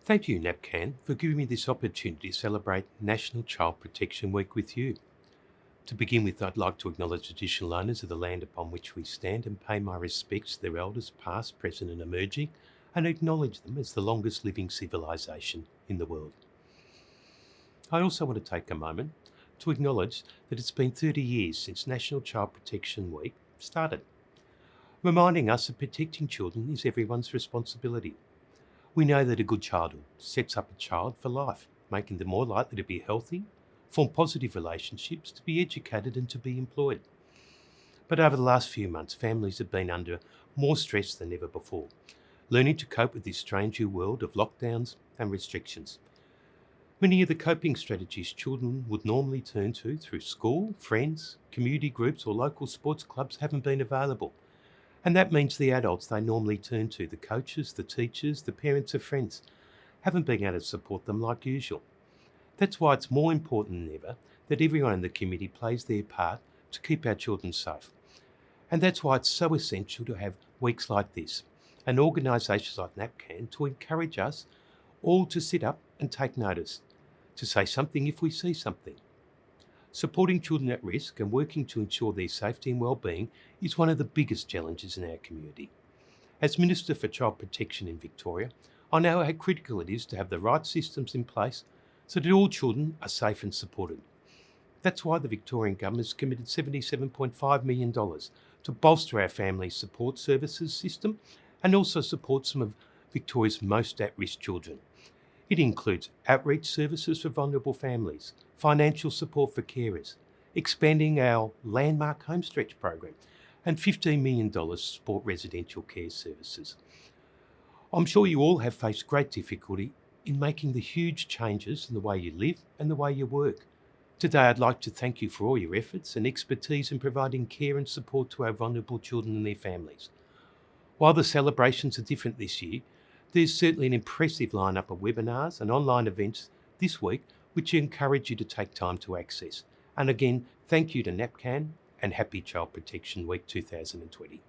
Thank you, NAPCAN, for giving me this opportunity to celebrate National Child Protection Week with you. To begin with, I'd like to acknowledge traditional owners of the land upon which we stand and pay my respects to their elders past, present and emerging, and acknowledge them as the longest living civilisation in the world. I also want to take a moment to acknowledge that it's been 30 years since National Child Protection Week started, reminding us that protecting children is everyone's responsibility. We know that a good childhood sets up a child for life, making them more likely to be healthy, form positive relationships, to be educated and to be employed. But over the last few months, families have been under more stress than ever before, learning to cope with this strange new world of lockdowns and restrictions. Many of the coping strategies children would normally turn to through school, friends, community groups or local sports clubs haven't been available. And that means the adults they normally turn to, the coaches, the teachers, the parents of friends, haven't been able to support them like usual. That's why it's more important than ever that everyone in the community plays their part to keep our children safe. And that's why it's so essential to have weeks like this and organisations like NAPCAN to encourage us all to sit up and take notice, to say something if we see something. Supporting children at risk and working to ensure their safety and well-being is one of the biggest challenges in our community. As Minister for Child Protection in Victoria, I know how critical it is to have the right systems in place so that all children are safe and supported. That's why the Victorian Government has committed $77.5 million to bolster our family support services system and also support some of Victoria's most at-risk children. It includes outreach services for vulnerable families, financial support for carers, expanding our landmark homestretch program, and $15 million to support residential care services. I'm sure you all have faced great difficulty in making the huge changes in the way you live and the way you work. Today, I'd like to thank you for all your efforts and expertise in providing care and support to our vulnerable children and their families. While the celebrations are different this year, there's certainly an impressive lineup of webinars and online events this week which I encourage you to take time to access. And again, thank you to NAPCAN and Happy Child Protection Week 2020.